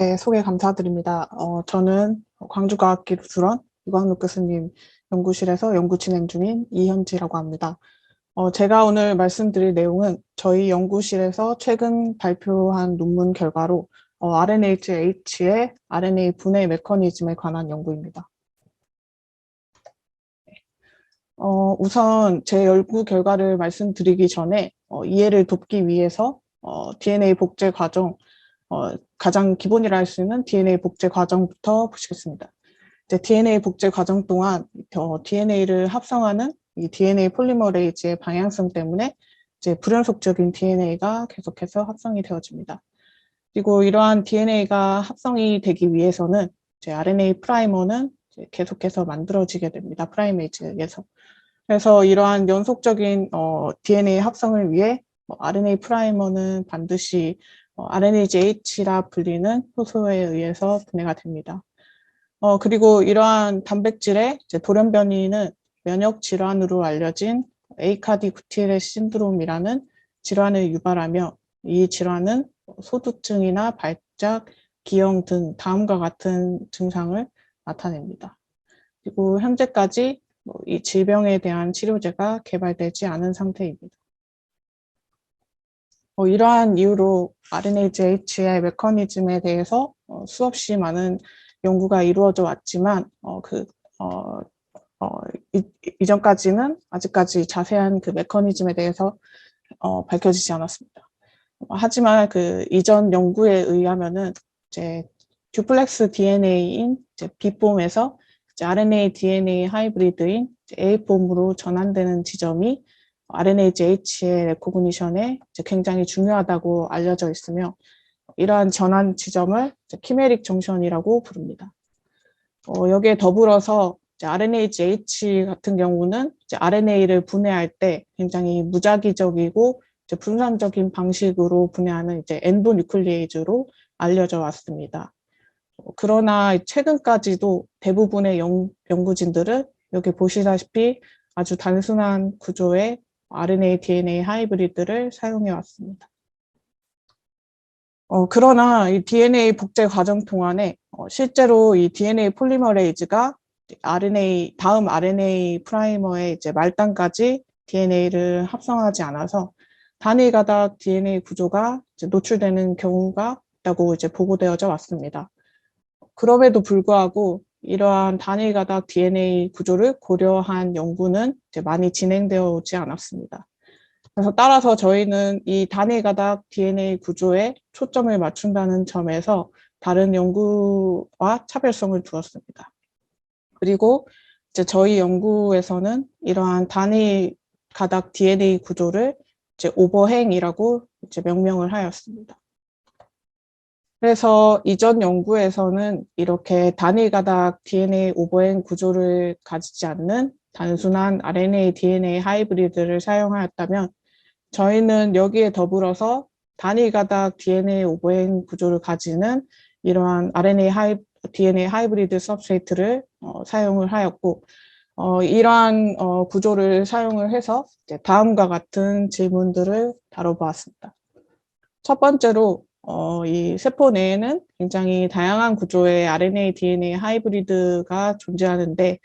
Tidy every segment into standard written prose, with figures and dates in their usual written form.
네, 소개 감사드립니다. 저는 광주과학기술원 유광록 교수님 연구실에서 연구 진행 중인 이현지라고 합니다. 제가 오늘 말씀드릴 내용은 저희 연구실에서 최근 발표한 논문 결과로 RNA-H의 RNA 분해 메커니즘에 관한 연구입니다. 우선 제 연구 결과를 말씀드리기 전에 이해를 돕기 위해서 DNA 복제 과정, 가장 기본이라 할 수 있는 DNA 복제 과정부터 보시겠습니다. 이제 DNA 복제 과정 동안 DNA를 합성하는 이 DNA 폴리머레이즈의 방향성 때문에 이제 불연속적인 DNA가 계속해서 합성이 되어집니다. 그리고 이러한 DNA가 합성이 되기 위해서는 이제 RNA 프라이머는 이제 계속해서 만들어지게 됩니다. 프라이메이즈에 의해서. 그래서 이러한 연속적인 DNA 합성을 위해 RNA 프라이머는 반드시 RNA-H라 불리는 효소에 의해서 분해가 됩니다. 그리고 이러한 단백질의 이제 돌연 변이는 면역 질환으로 알려진 에이카디 구티레스 신드롬이라는 질환을 유발하며 이 질환은 소두증이나 발작, 기형 등 다음과 같은 증상을 나타냅니다. 그리고 현재까지 이 질병에 대한 치료제가 개발되지 않은 상태입니다. 이러한 이유로 RNA-H의 메커니즘에 대해서 수없이 많은 연구가 이루어져 왔지만 이전까지는 아직까지 자세한 그 메커니즘에 대해서 밝혀지지 않았습니다. 하지만 그 이전 연구에 의하면은 이제 듀플렉스 DNA인 이제 B폼에서 이제 RNA DNA 하이브리드인 A폼으로 전환되는 지점이 RNA-H의 레코그니션에 굉장히 중요하다고 알려져 있으며 이러한 전환 지점을 키메릭 정션이라고 부릅니다. 여기에 더불어서 RNA-H 같은 경우는 RNA를 분해할 때 굉장히 무작위적이고 분산적인 방식으로 분해하는 엔도뉴클리에이즈로 알려져 왔습니다. 그러나 최근까지도 대부분의 연구진들은 여기 보시다시피 아주 단순한 구조의 RNA, DNA 하이브리드를 사용해 왔습니다. 그러나 이 DNA 복제 과정 동안에 실제로 이 DNA 폴리머레이즈가 다음 RNA 프라이머의 이제 말단까지 DNA를 합성하지 않아서 단위 가닥 DNA 구조가 이제 노출되는 경우가 있다고 이제 보고되어져 왔습니다. 그럼에도 불구하고 이러한 단위 가닥 DNA 구조를 고려한 연구는 이제 많이 진행되어 오지 않았습니다. 그래서 따라서 저희는 이 단위 가닥 DNA 구조에 초점을 맞춘다는 점에서 다른 연구와 차별성을 두었습니다. 그리고 이제 저희 연구에서는 이러한 단위 가닥 DNA 구조를 이제 오버행이라고 이제 명명을 하였습니다. 그래서 이전 연구에서는 이렇게 단위 가닥 DNA 오버행 구조를 가지지 않는 단순한 RNA, DNA 하이브리드를 사용하였다면 저희는 여기에 더불어서 단위 가닥 DNA 오버행 구조를 가지는 이러한 DNA 하이브리드 서브스트레이트를 사용을 하였고 이러한 구조를 사용을 해서 이제 다음과 같은 질문들을 다뤄보았습니다. 첫 번째로 이 세포 내에는 굉장히 다양한 구조의 RNA, DNA 하이브리드가 존재하는데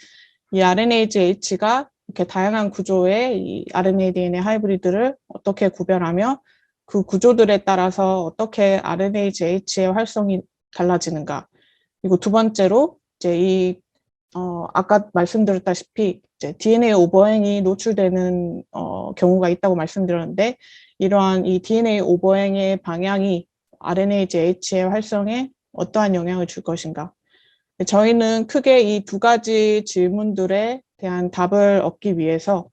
이 RNA-H가 이렇게 다양한 구조의 이 RNA, DNA 하이브리드를 어떻게 구별하며 그 구조들에 따라서 어떻게 RNA-H의 활성이 달라지는가. 그리고 두 번째로 이제 아까 말씀드렸다시피 이제 DNA 오버행이 노출되는 경우가 있다고 말씀드렸는데 이러한 이 DNA 오버행의 방향이 RNA-H의 활성에 어떠한 영향을 줄 것인가. 저희는 크게 이 두 가지 질문들에 대한 답을 얻기 위해서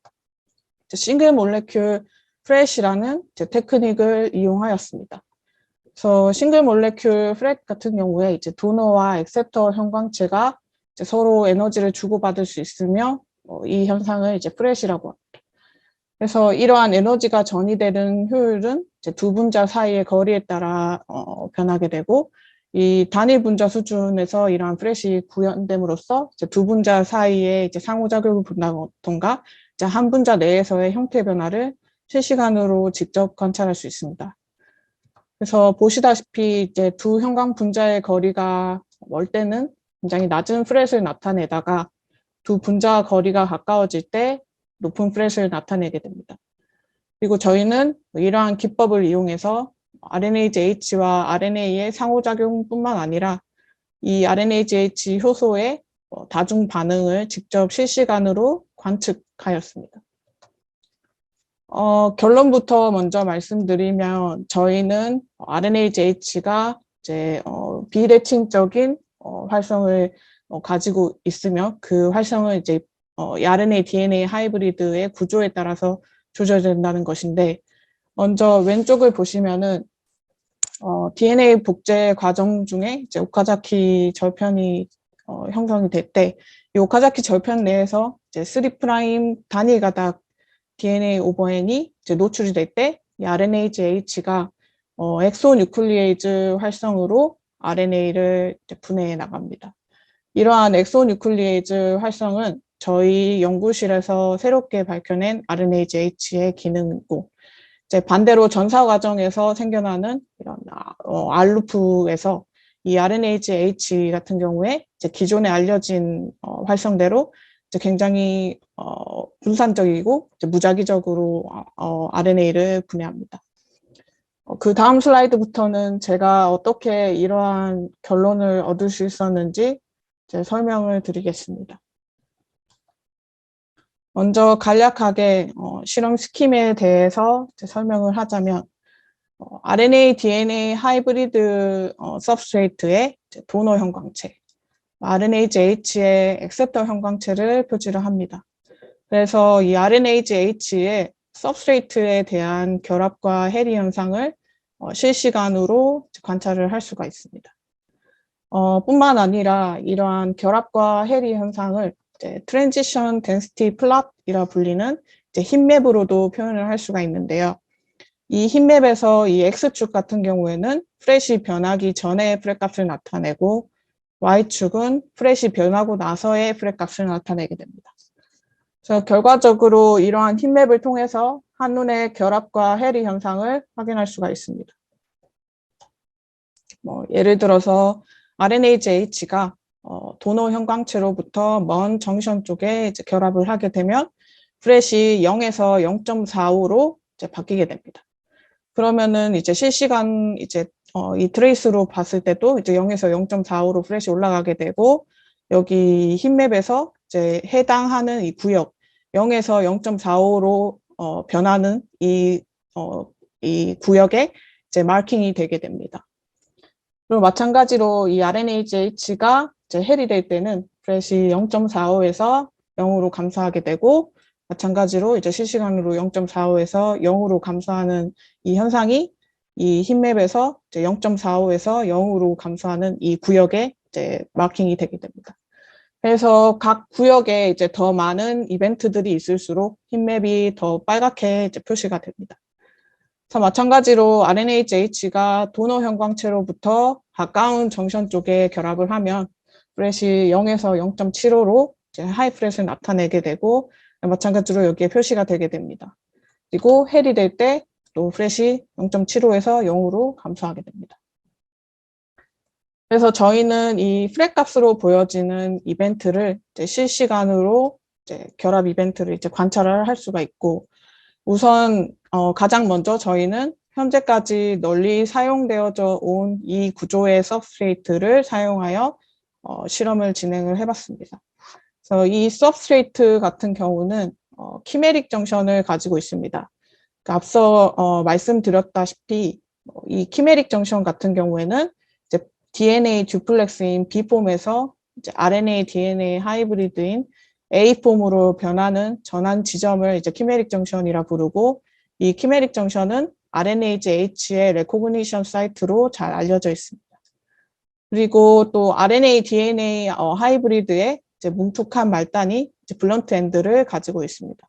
싱글 몰레큘 프렛이라는 테크닉을 이용하였습니다. 그래서 싱글 몰레큘 프렛 같은 경우에 이제 도너와 액셉터 형광체가 이제 서로 에너지를 주고받을 수 있으며 이 현상을 이제 프렛이라고 합니다. 그래서 이러한 에너지가 전이되는 효율은 이제 두 분자 사이의 거리에 따라 변하게 되고 이 단일 분자 수준에서 이러한 프렛이 구현됨으로써 이제 두 분자 사이에 이제 상호작용을 본다던가 이제 한 분자 내에서의 형태 변화를 실시간으로 직접 관찰할 수 있습니다. 그래서 보시다시피 이제 두 형광 분자의 거리가 멀 때는 굉장히 낮은 프렛을 나타내다가 두 분자 거리가 가까워질 때 높은 프렛을 나타내게 됩니다. 그리고 저희는 이러한 기법을 이용해서 RNA-GH와 RNA의 상호작용뿐만 아니라 이 RNA-GH 효소의 다중 반응을 직접 실시간으로 관측하였습니다. 결론부터 먼저 말씀드리면 저희는 RNA-GH가 이제 비대칭적인 활성을 가지고 있으며 그 활성은 이제 RNA, DNA 하이브리드의 구조에 따라서 조절된다는 것인데, 먼저 왼쪽을 보시면은 DNA 복제 과정 중에 이제 오카자키 절편이 형성이 될 때, 이 오카자키 절편 내에서 이제 3' 단위 가닥 DNA 오버엔이 이제 노출이 될 때, 이 RNA-GH가 엑소뉴클리에이즈 활성으로 RNA를 분해해 나갑니다. 이러한 엑소뉴클리에이즈 활성은 저희 연구실에서 새롭게 밝혀낸 RNA-GH의 기능이고, 이제 반대로 전사 과정에서 생겨나는 이런 R루프에서 이 RNA-GH 같은 경우에 이제 기존에 알려진 활성대로 이제 굉장히 분산적이고 이제 무작위적으로 RNA를 분해합니다. 그 다음 슬라이드부터는 제가 어떻게 이러한 결론을 얻을 수 있었는지 이제 설명을 드리겠습니다. 먼저 간략하게 실험 스킴에 대해서 설명을 하자면 RNA, DNA 하이브리드 서브스트레이트의 도너 형광체, RNA-GH의 액셉터 형광체를 표시를 합니다. 그래서 이 RNA-GH의 서브스트레이트에 대한 결합과 해리 현상을 실시간으로 관찰을 할 수가 있습니다. 뿐만 아니라 이러한 결합과 해리 현상을 이제 트랜지션 덴시티 플롯이라 불리는 이제 힙맵으로도 표현을 할 수가 있는데요. 이 힙맵에서 이 X축 같은 경우에는 프렛이 변하기 전에 프렛 값을 나타내고 Y축은 프렛이 변하고 나서의 프렛 값을 나타내게 됩니다. 그래서 결과적으로 이러한 힙맵을 통해서 한눈에 결합과 해리 현상을 확인할 수가 있습니다. 예를 들어서 RNA-GH가 도너 형광체로부터 먼 정션 쪽에 이제 결합을 하게 되면 프렛이 0에서 0.45로 이제 바뀌게 됩니다. 그러면은 이제 실시간 이제 이 트레이스로 봤을 때도 이제 0에서 0.45로 프렛이 올라가게 되고, 여기 힙맵에서 이제 해당하는 이 구역 0에서 0.45로 변하는 이 구역에 이제 마킹이 되게 됩니다. 그리고 마찬가지로 이 RNA-GH가 이제 해리될 때는 프렛이 0.45에서 0으로 감소하게 되고, 마찬가지로 이제 실시간으로 0.45에서 0으로 감소하는 이 현상이 이 힙맵에서 이제 0.45에서 0으로 감소하는 이 구역에 이제 마킹이 되게 됩니다. 그래서 각 구역에 이제 더 많은 이벤트들이 있을수록 힙맵이 더 빨갛게 이제 표시가 됩니다. 그래서 마찬가지로 RNA-GH가 도너 형광체로부터 가까운 정션 쪽에 결합을 하면 프렛이 0에서 0.75로 이제 하이 프렛을 나타내게 되고, 마찬가지로 여기에 표시가 되게 됩니다. 그리고 헬이 될 때 또 프렛이 0.75에서 0으로 감소하게 됩니다. 그래서 저희는 이 프렛 값으로 보여지는 이벤트를 이제 실시간으로 이제 결합 이벤트를 이제 관찰을 할 수가 있고, 우선 가장 먼저 저희는 현재까지 널리 사용되어져 온 이 구조의 서브스트레이트를 사용하여 실험을 진행을 해봤습니다. 그래서 이 서브스트레이트 같은 경우는 키메릭 정션을 가지고 있습니다. 그러니까 앞서 말씀드렸다시피 이 키메릭 정션 같은 경우에는 이제 DNA 듀플렉스인 B폼에서 이제 RNA, DNA 하이브리드인 A폼으로 변하는 전환 지점을 이제 키메릭 정션이라 부르고, 이 키메릭 정션은 RNA-GH의 레코그니션 사이트로 잘 알려져 있습니다. 그리고 또 RNA, DNA 하이브리드의 이제 뭉툭한 말단이 이제 블런트 엔드를 가지고 있습니다.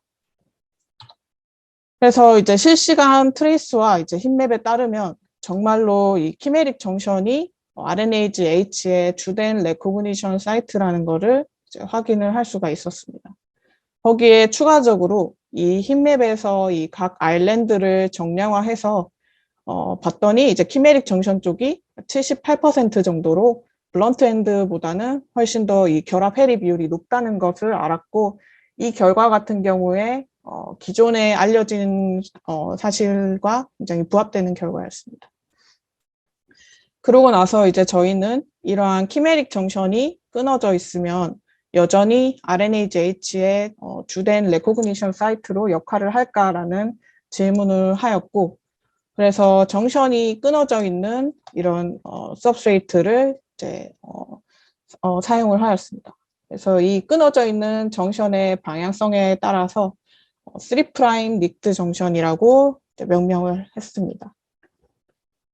그래서 이제 실시간 트레이스와 이제 힙맵에 따르면 정말로 이 키메릭 정션이 RNA-GH의 주된 레코그니션 사이트라는 거를 이제 확인을 할 수가 있었습니다. 거기에 추가적으로 이 힙맵에서 이 각 아일랜드를 정량화해서 봤더니 이제 키메릭 정션 쪽이 78% 정도로 블런트 엔드보다는 훨씬 더 이 결합 해리 비율이 높다는 것을 알았고, 이 결과 같은 경우에 기존에 알려진 사실과 굉장히 부합되는 결과였습니다. 그러고 나서 이제 저희는 이러한 키메릭 정션이 끊어져 있으면 여전히 RNA-JH의 주된 레코그니션 사이트로 역할을 할까라는 질문을 하였고, 그래서 정션이 끊어져 있는 이런 서브스트레이트를 이제 사용을 하였습니다. 그래서 이 끊어져 있는 정션의 방향성에 따라서 3' 닉드 정션이라고 명명을 했습니다.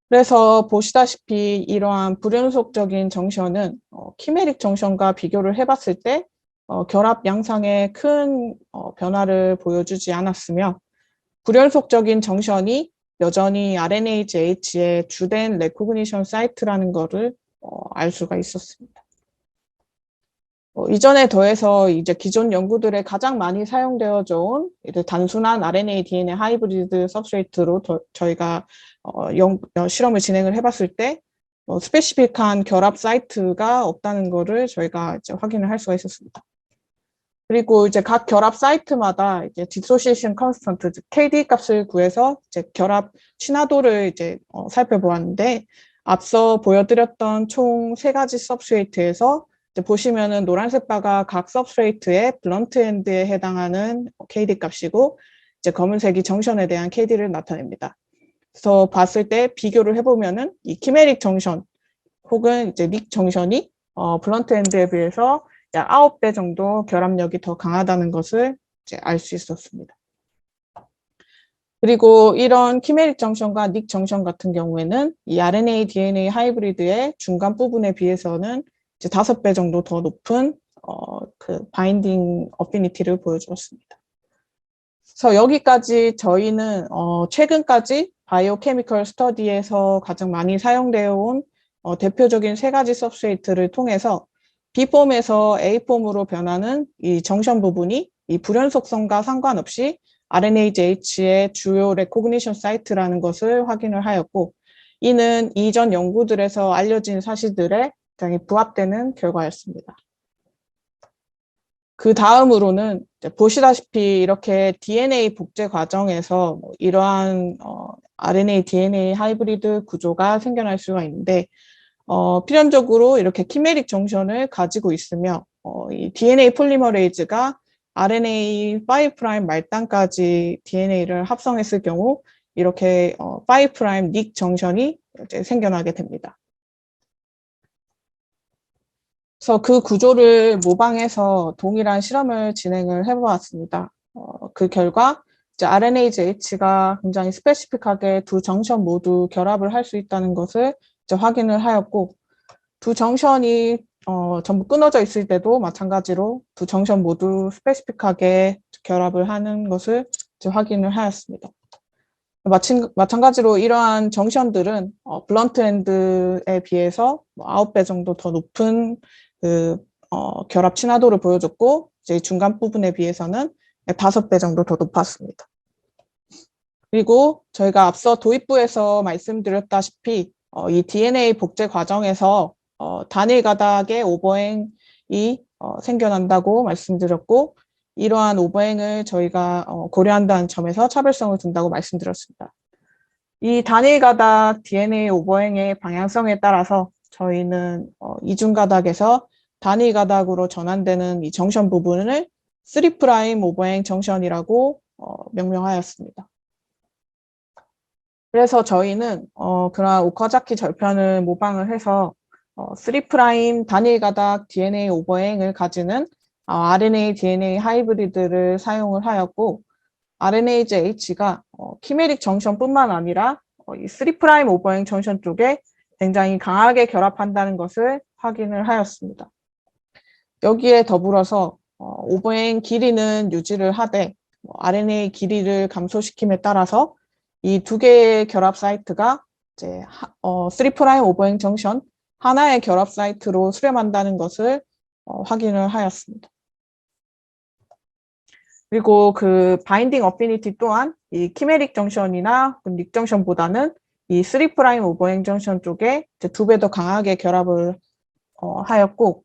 그래서 보시다시피 이러한 불연속적인 정션은 키메릭 정션과 비교를 해봤을 때 결합 양상에 큰 변화를 보여주지 않았으며, 불연속적인 정션이 여전히 RNA-JH의 주된 레코그니션 사이트라는 것을 알 수가 있었습니다. 이전에 더해서 이제 기존 연구들에 가장 많이 사용되어져 온 단순한 RNA, DNA 하이브리드 서브스트레이트로 저희가 실험을 진행을 해봤을 때 스페시픽한 결합 사이트가 없다는 것을 저희가 이제 확인을 할 수가 있었습니다. 그리고 이제 각 결합 사이트마다 이제 디소시에이션 컨스턴트, KD 값을 구해서 이제 결합 친화도를 이제 살펴보았는데, 앞서 보여드렸던 총 3가지 서브스트레이트에서 보시면은 노란색 바가 각 서브스트레이트의 블런트 엔드에 해당하는 KD 값이고, 이제 검은색이 정션에 대한 KD를 나타냅니다. 그래서 봤을 때 비교를 해보면은 이 키메릭 정션 혹은 이제 닉 정션이 블런트 엔드에 비해서 9배 정도 결합력이 더 강하다는 것을 이제 알 수 있었습니다. 그리고 이런 키메릭 정션과 닉 정션 같은 경우에는 이 RNA, DNA 하이브리드의 중간 부분에 비해서는 이제 5배 정도 더 높은 그 바인딩 어피니티를 보여주었습니다. 그래서 여기까지 저희는 최근까지 바이오케미컬 스터디에서 가장 많이 사용되어 온 대표적인 3가지 서브스트레이트를 통해서 B폼에서 A폼으로 변하는 이 정션 부분이 이 불연속성과 상관없이 RNA-JH의 주요 레코그니션 사이트라는 것을 확인을 하였고, 이는 이전 연구들에서 알려진 사실들에 굉장히 부합되는 결과였습니다. 그 다음으로는 보시다시피 이렇게 DNA 복제 과정에서 이러한 RNA, DNA 하이브리드 구조가 생겨날 수가 있는데, 필연적으로 이렇게 키메릭 정션을 가지고 있으며 이 DNA 폴리머레이즈가 RNA 5' 말단까지 DNA를 합성했을 경우 이렇게 5' 닉 정션이 이제 생겨나게 됩니다. 그래서 그 구조를 모방해서 동일한 실험을 진행을 해보았습니다. 그 결과 이제 RNA-JH가 굉장히 스페시픽하게 두 정션 모두 결합을 할 수 있다는 것을 이제 확인을 하였고, 두 정션이 전부 끊어져 있을 때도 마찬가지로 두 정션 모두 스페시픽하게 결합을 하는 것을 이제 확인을 하였습니다. 마찬가지로 이러한 정션들은 블런트 엔드에 비해서 9배 정도 더 높은 그 결합 친화도를 보여줬고, 이제 중간 부분에 비해서는 5배 정도 더 높았습니다. 그리고 저희가 앞서 도입부에서 말씀드렸다시피 이 DNA 복제 과정에서 단일 가닥의 오버행이 생겨난다고 말씀드렸고, 이러한 오버행을 저희가 고려한다는 점에서 차별성을 둔다고 말씀드렸습니다. 이 단일 가닥 DNA 오버행의 방향성에 따라서 저희는 이중 가닥에서 단일 가닥으로 전환되는 이 정션 부분을 3' 오버행 정션이라고 명명하였습니다. 그래서 저희는 그러한 오카자키 절편을 모방을 해서 3' 단일 가닥 DNA 오버행을 가지는 RNA, DNA 하이브리드를 사용을 하였고, RNA-JH가 키메릭 정션뿐만 아니라 이 3' 오버행 정션 쪽에 굉장히 강하게 결합한다는 것을 확인을 하였습니다. 여기에 더불어서 오버행 길이는 유지를 하되 RNA 길이를 감소시킴에 따라서 이 두 개의 결합 사이트가 이제 3' 오버행 정션 하나의 결합 사이트로 수렴한다는 것을 확인을 하였습니다. 그리고 그 바인딩 어피니티 또한 이 키메릭 정션이나 닉 정션보다는 이 3' 오버행 정션 쪽에 이제 2배 더 강하게 결합을 하였고,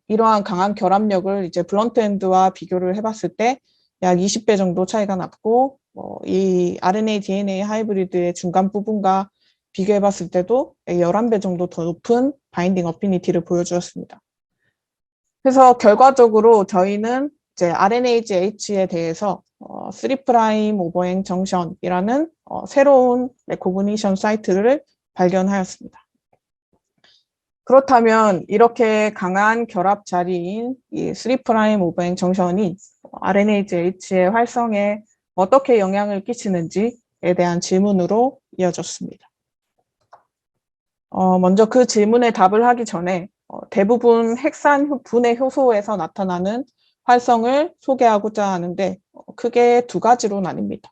이러한 강한 결합력을 이제 블런트 엔드와 비교를 해봤을 때 약 20배 정도 차이가 났고, 이 RNA, DNA 하이브리드의 중간 부분과 비교해봤을 때도 11배 정도 더 높은 바인딩 어피니티를 보여주었습니다. 그래서 결과적으로 저희는 이제 RNase-H에 대해서 3' 오버행 정션이라는 새로운 레코그니션 사이트를 발견하였습니다. 그렇다면 이렇게 강한 결합 자리인 이 3' 오버행 정션이 RNase-H의 활성에 어떻게 영향을 끼치는지에 대한 질문으로 이어졌습니다. 먼저 그 질문에 답을 하기 전에 대부분 핵산 분해 효소에서 나타나는 활성을 소개하고자 하는데 크게 두 가지로 나뉩니다.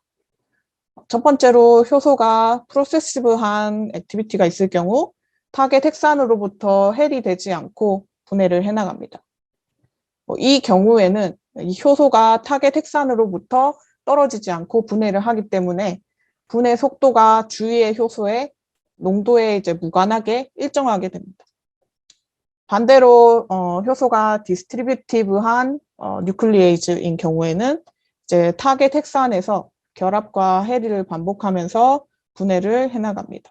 첫 번째로 효소가 프로세시브한 액티비티가 있을 경우 타겟 핵산으로부터 해리되지 않고 분해를 해나갑니다. 이 경우에는 이 효소가 타겟 핵산으로부터 떨어지지 않고 분해를 하기 때문에 분해 속도가 주위의 효소의 농도에 이제 무관하게 일정하게 됩니다. 반대로 효소가 디스트리뷰티브한 뉴클리에이즈인 경우에는 이제 타겟 핵산에서 결합과 해리를 반복하면서 분해를 해나갑니다.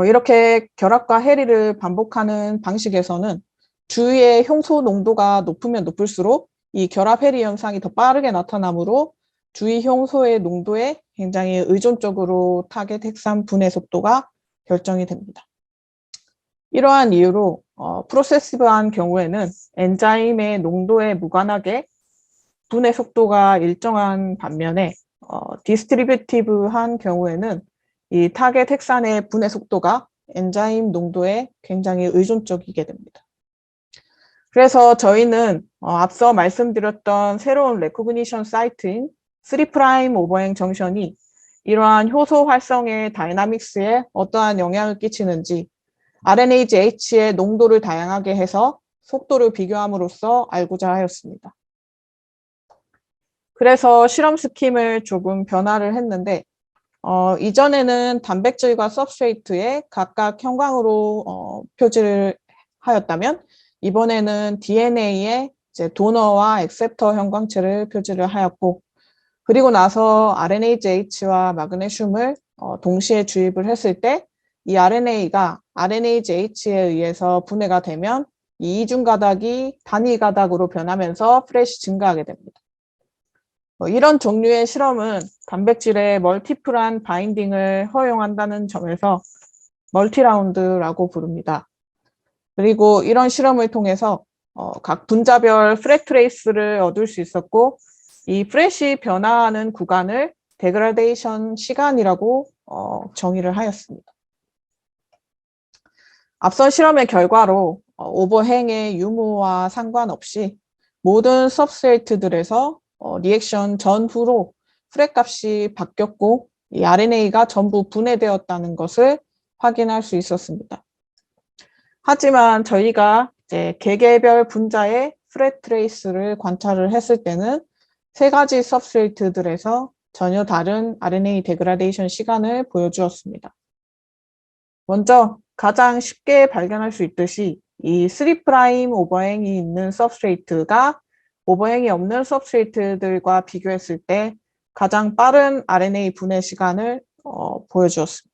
이렇게 결합과 해리를 반복하는 방식에서는 주위의 효소 농도가 높으면 높을수록 이 결합 해리 현상이 더 빠르게 나타나므로 주위 효소의 농도에 굉장히 의존적으로 타겟 핵산 분해 속도가 결정이 됩니다. 이러한 이유로 프로세시브한 경우에는 엔자임의 농도에 무관하게 분해 속도가 일정한 반면에 디스트리뷰티브한 경우에는 이 타겟 핵산의 분해 속도가 엔자임 농도에 굉장히 의존적이게 됩니다. 그래서 저희는 앞서 말씀드렸던 새로운 레코그니션 사이트인 3' 오버행 정션이 이러한 효소 활성의 다이나믹스에 어떠한 영향을 끼치는지 RNase-H의 농도를 다양하게 해서 속도를 비교함으로써 알고자 하였습니다. 그래서 실험 스킴을 조금 변화를 했는데 이전에는 단백질과 서브스트레이트에 각각 형광으로 표지를 하였다면 이번에는 DNA에 이제 도너와 액셉터 형광체를 표지를 하였고 그리고 나서 RNase-H와 마그네슘을 동시에 주입을 했을 때 이 RNA가 RNase-H에 의해서 분해가 되면 이 이중 가닥이 단일 가닥으로 변하면서 프레시 증가하게 됩니다. 이런 종류의 실험은 단백질의 멀티플한 바인딩을 허용한다는 점에서 멀티라운드라고 부릅니다. 그리고 이런 실험을 통해서 각 분자별 프렛 트레이스를 얻을 수 있었고 이 프렛이 변화하는 구간을 데그라데이션 시간이라고 정의를 하였습니다. 앞선 실험의 결과로 오버행의 유무와 상관없이 모든 서브스트레이트들에서 리액션 전후로 프렛 값이 바뀌었고 이 RNA가 전부 분해되었다는 것을 확인할 수 있었습니다. 하지만 저희가 이제 개개별 분자의 프렛 트레이스를 관찰을 했을 때는 세 가지 서브스트레이트들에서 전혀 다른 RNA 데그라데이션 시간을 보여주었습니다. 먼저 가장 쉽게 발견할 수 있듯이 이 3' 오버행이 있는 서브스트레이트가 오버행이 없는 서브스트레이트들과 비교했을 때 가장 빠른 RNA 분해 시간을 보여주었습니다.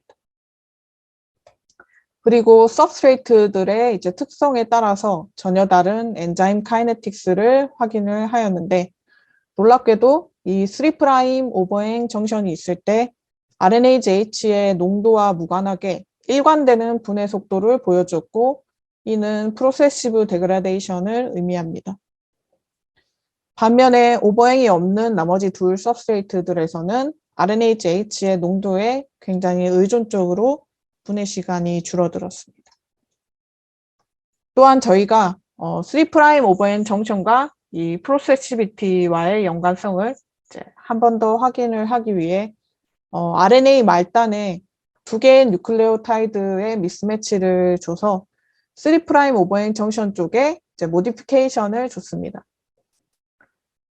그리고 서브스트레이트들의 이제 특성에 따라서 전혀 다른 엔자임 카이네틱스를 확인을 하였는데 놀랍게도 이 3' 오버행 정션이 있을 때 RNase-H의 농도와 무관하게 일관되는 분해 속도를 보여줬고 이는 프로세시브 데그라데이션을 의미합니다. 반면에 오버행이 없는 나머지 둘 서브스트레이트들에서는 RNase-H의 농도에 굉장히 의존적으로 분해 시간이 줄어들었습니다. 또한 저희가 3' 오버행 정션과 이 프로세시비티와의 연관성을 한 번 더 확인을 하기 위해 RNA 말단에 두 개의 뉴클레오타이드의 미스매치를 줘서 3' 오버행 정션 쪽에 이제 모디피케이션을 줬습니다.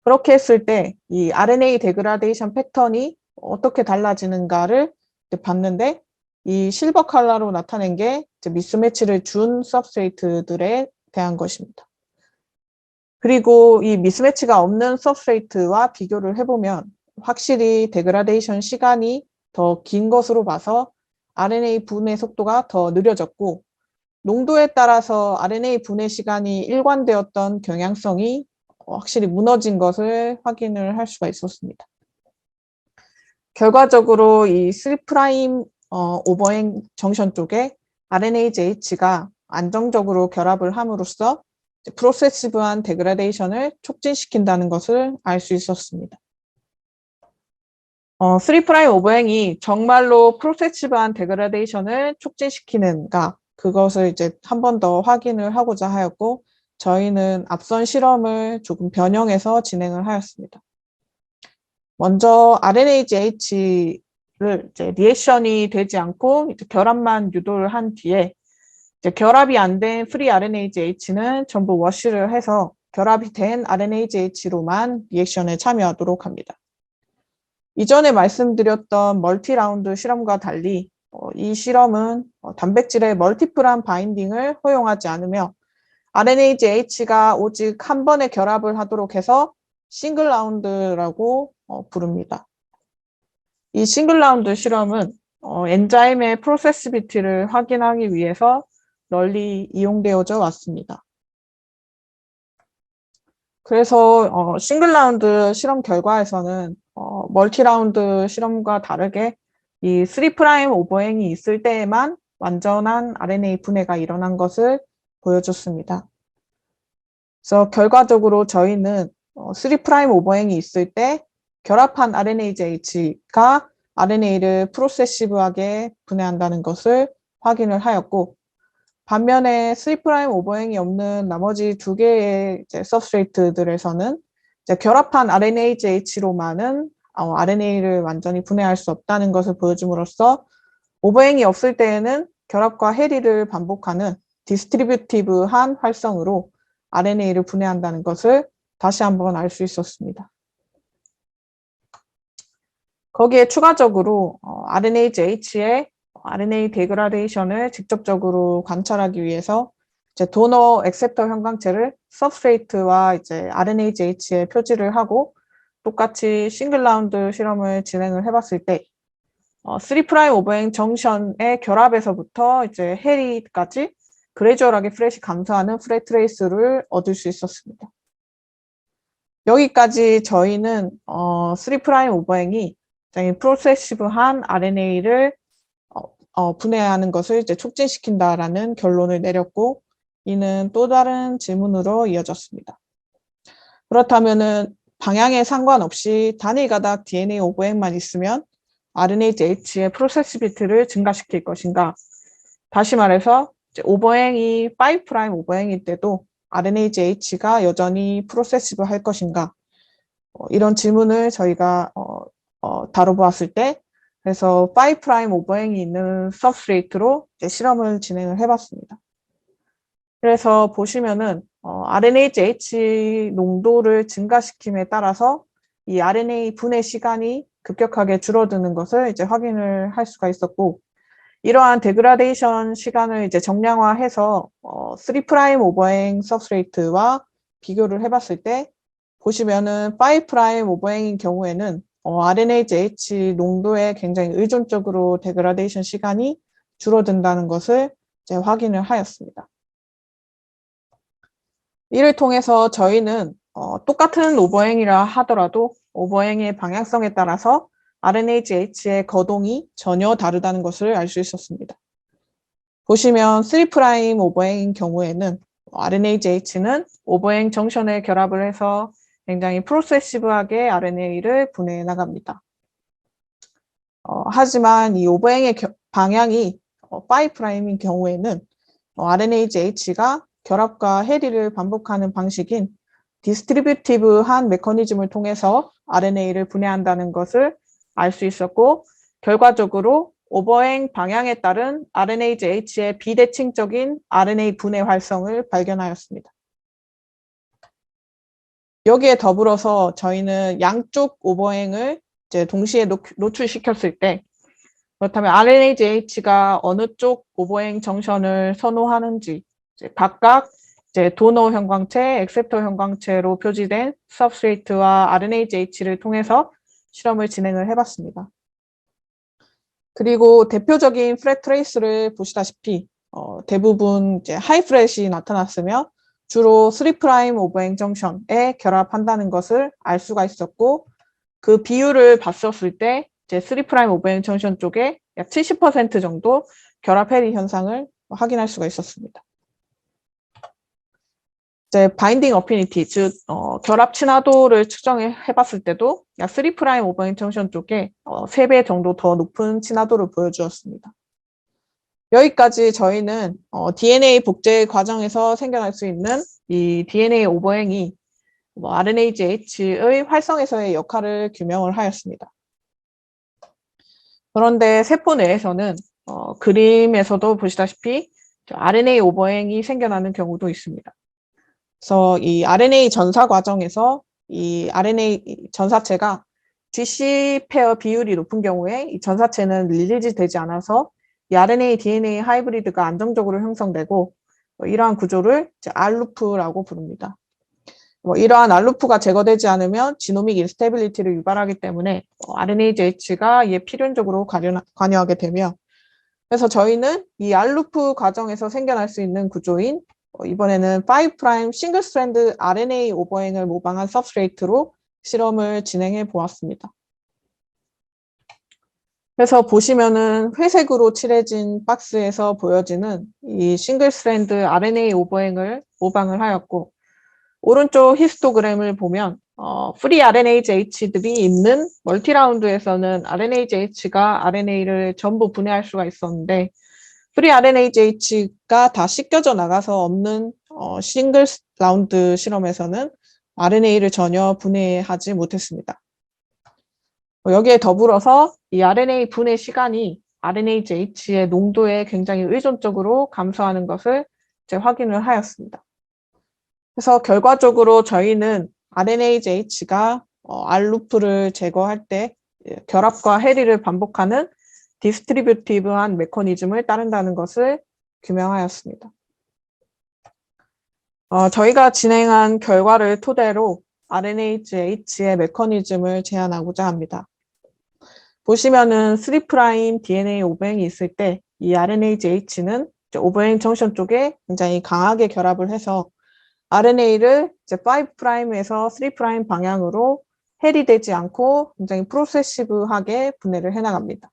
그렇게 했을 때 이 RNA 데그라데이션 패턴이 어떻게 달라지는가를 봤는데 이 실버 컬러로 나타낸 게 이제 미스매치를 준 서브스트레이트들에 대한 것입니다. 그리고 이 미스매치가 없는 서브스트레이트와 비교를 해보면 확실히 데그라데이션 시간이 더 긴 것으로 봐서 RNA 분해 속도가 더 느려졌고 농도에 따라서 RNA 분해 시간이 일관되었던 경향성이 확실히 무너진 것을 확인을 할 수가 있었습니다. 결과적으로 이 3' 오버행 정션 쪽에 RNase-H가 안정적으로 결합을 함으로써 프로세시브한 데그라데이션을 촉진시킨다는 것을 알 수 있었습니다. 3' 오버행이 정말로 프로세시브한 데그라데이션을 촉진시키는가, 그것을 이제 한 번 더 확인을 하고자 하였고, 저희는 앞선 실험을 조금 변형해서 진행을 하였습니다. 먼저 RNase-H를 이제 리액션이 되지 않고 이제 결합만 유도를 한 뒤에 이제 결합이 안 된 프리 RNase-H는 전부 워시를 해서 결합이 된 RNase-H로만 리액션에 참여하도록 합니다. 이전에 말씀드렸던 멀티라운드 실험과 달리 이 실험은 단백질의 멀티플한 바인딩을 허용하지 않으며 RNase-H가 오직 한 번의 결합을 하도록 해서 싱글 라운드라고 부릅니다. 이 싱글 라운드 실험은 엔자임의 프로세시비티를 확인하기 위해서 널리 이용되어져 왔습니다. 그래서 싱글 라운드 실험 결과에서는 멀티 라운드 실험과 다르게 이 3' 오버행이 있을 때에만 완전한 RNA 분해가 일어난 것을 보여줬습니다. 그래서 결과적으로 저희는 3' 오버행이 있을 때 결합한 RNase-H가 RNA를 프로세시브하게 분해한다는 것을 확인을 하였고, 반면에 3' 오버행이 없는 나머지 두 개의 서브스트레이트들에서는 결합한 RNase-H로만은 RNA를 완전히 분해할 수 없다는 것을 보여줌으로써 오버행이 없을 때에는 결합과 해리를 반복하는 디스트리뷰티브한 활성으로 RNA를 분해한다는 것을 다시 한번 알 수 있었습니다. 거기에 추가적으로 RNase-H의 RNA 데그라데이션을 직접적으로 관찰하기 위해서 이제 도너 액셉터 형광체를 서브스트레이트와 이제 RNase-H에 표지를 하고 똑같이 싱글 라운드 실험을 진행을 해봤을 때 3' 오버행 정션의 결합에서부터 이제 해리까지 그레주얼하게 프렛이 감소하는 프렛 트레이스를 얻을 수 있었습니다. 여기까지 저희는 3' 오버행이 프로세시브한 RNA를 분해하는 것을 이제 촉진시킨다라는 결론을 내렸고, 이는 또 다른 질문으로 이어졌습니다. 그렇다면은 방향에 상관없이 단일 가닥 DNA 오버행만 있으면 RNase-H의 프로세시비티를 증가시킬 것인가? 다시 말해서 오버행이 5' 오버행일 때도 RNase-H가 여전히 프로세시브 할 것인가? 이런 질문을 저희가 다뤄보았을 때, 그래서 5' 오버행이 있는 서브스트레이트로 실험을 진행을 해봤습니다. 그래서 보시면은 RNase-H 농도를 증가시킴에 따라서 이 RNA 분해 시간이 급격하게 줄어드는 것을 이제 확인을 할 수가 있었고, 이러한 데그라데이션 시간을 이제 정량화해서 3' 오버행 서브스트레이트와 비교를 해봤을 때 보시면은 5' 오버행인 경우에는 RNase-H 농도에 굉장히 의존적으로 데그라데이션 시간이 줄어든다는 것을 이제 확인을 하였습니다. 이를 통해서 저희는 똑같은 오버행이라 하더라도 오버행의 방향성에 따라서 RNase-H의 거동이 전혀 다르다는 것을 알 수 있었습니다. 보시면 3' 오버행인 경우에는 RNase-H는 오버행 정션에 결합을 해서 굉장히 프로세시브하게 RNA를 분해해 나갑니다. 하지만 이 오버행의 방향이 5'인 경우에는 RNase-H가 결합과 해리를 반복하는 방식인 디스트리뷰티브한 메커니즘을 통해서 RNA를 분해한다는 것을 알 수 있었고, 결과적으로 오버행 방향에 따른 RNase-H의 비대칭적인 RNA 분해 활성을 발견하였습니다. 여기에 더불어서 저희는 양쪽 오버행을 이제 동시에 노출시켰을 때 그렇다면 RNAGH가 어느 쪽 오버행 정션을 선호하는지 이제 각각 이제 도너 형광체, 액셉터 형광체로 표지된 substrate와 RNAGH를 통해서 실험을 진행을 해봤습니다. 그리고 대표적인 프렛 트레이스를 보시다시피 대부분 이제 하이 프렛이 나타났으며 주로 3' 오버행 정션에 결합한다는 것을 알 수가 있었고 그 비율을 봤었을 때 이제 3' 오버행 정션 쪽에 약 70% 정도 결합 해리 현상을 확인할 수가 있었습니다. 이제 바인딩 어피니티, 즉 결합 친화도를 측정해 봤을 때도 약 3' 오버행 정션 쪽에 3배 정도 더 높은 친화도를 보여주었습니다. 여기까지 저희는 DNA 복제 과정에서 생겨날 수 있는 이 DNA 오버행이 RNAGH의 활성에서의 역할을 규명을 하였습니다. 그런데 세포 내에서는 그림에서도 보시다시피 RNA 오버행이 생겨나는 경우도 있습니다. 그래서 이 RNA 전사 과정에서 이 RNA 전사체가 GC 페어 비율이 높은 경우에 이 전사체는 릴리즈 되지 않아서 이 RNA, DNA 하이브리드가 안정적으로 형성되고 이러한 구조를 R루프라고 부릅니다. 이러한 R루프가 제거되지 않으면 지노믹 인스테빌리티를 유발하기 때문에 RNAGH가 이에 필연적으로 관여하게 되며 그래서 저희는 이 R루프 과정에서 생겨날 수 있는 구조인 이번에는 5' 싱글 스트랜드 RNA 오버행을 모방한 서브스트레이트로 실험을 진행해 보았습니다. 그래서 보시면은 회색으로 칠해진 박스에서 보여지는 이 싱글 스트랜드 RNA 오버행을 모방을 하였고 오른쪽 히스토그램을 보면 프리 RNAGH들이 있는 멀티라운드에서는 RNAGH가 RNA를 전부 분해할 수가 있었는데 프리 RNAGH가 다 씻겨져 나가서 없는 싱글 라운드 실험에서는 RNA를 전혀 분해하지 못했습니다. 여기에 더불어서 이 RNA 분해 시간이 RNAGH의 농도에 굉장히 의존적으로 감소하는 것을 확인을 하였습니다. 그래서 결과적으로 저희는 RNAGH가 R루프를 제거할 때 결합과 해리를 반복하는 디스트리뷰티브한 메커니즘을 따른다는 것을 규명하였습니다. 저희가 진행한 결과를 토대로 RNAGH의 메커니즘을 제안하고자 합니다. 보시면은 3' DNA 오버행이 있을 때 이 RNAGH는 오버행 정션 쪽에 굉장히 강하게 결합을 해서 RNA를 이제 5'에서 3' 방향으로 해리되지 않고 굉장히 프로세시브하게 분해를 해나갑니다.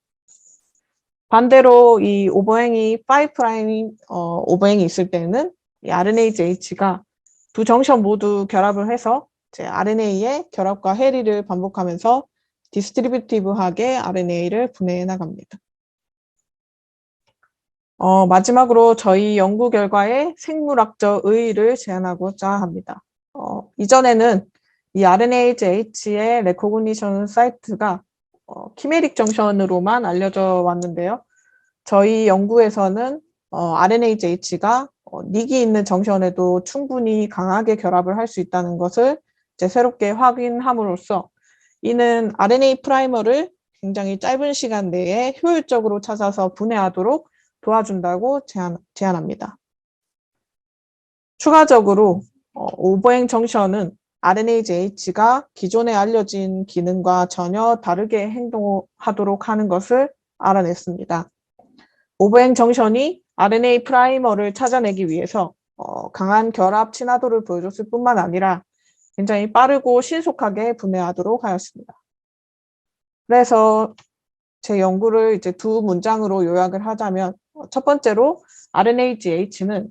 반대로 이 오버행이 5' 오버행이 있을 때는 이 RNAGH가 두 정션 모두 결합을 해서 이제 RNA의 결합과 해리를 반복하면서 디스트리뷰티브하게 RNA를 분해해 나갑니다. 마지막으로 저희 연구 결과의 생물학적 의의를 제안하고자 합니다. 이전에는 이 RNAGH의 레코그니션 사이트가 키메릭 정션으로만 알려져 왔는데요. 저희 연구에서는 RNAGH가 닉이 있는 정션에도 충분히 강하게 결합을 할 수 있다는 것을 이제 새롭게 확인함으로써 이는 RNA 프라이머를 굉장히 짧은 시간 내에 효율적으로 찾아서 분해하도록 도와준다고 제안합니다. 추가적으로 오버행 정션은 RNAGH가 기존에 알려진 기능과 전혀 다르게 행동하도록 하는 것을 알아냈습니다. 오버행 정션이 RNA 프라이머를 찾아내기 위해서 강한 결합 친화도를 보여줬을 뿐만 아니라 굉장히 빠르고 신속하게 분해하도록 하였습니다. 그래서 제 연구를 이제 두 문장으로 요약을 하자면 첫 번째로 RNAGH는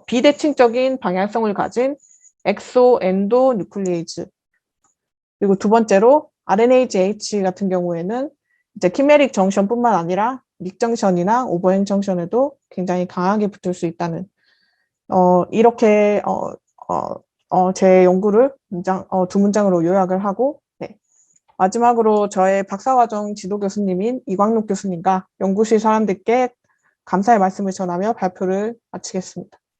비대칭적인 방향성을 가진 엑소엔도 뉴클리에이즈 그리고 두 번째로 RNAGH 같은 경우에는 이제 키메릭 정션뿐만 아니라 닉 정션이나 오버행 정션에도 굉장히 강하게 붙을 수 있다는 이렇게 제 연구를 두 문장으로 요약을 하고 네. 마지막으로 저의 박사과정 지도 교수님인 이광록 교수님과 연구실 사람들께 감사의 말씀을 전하며 발표를 마치겠습니다.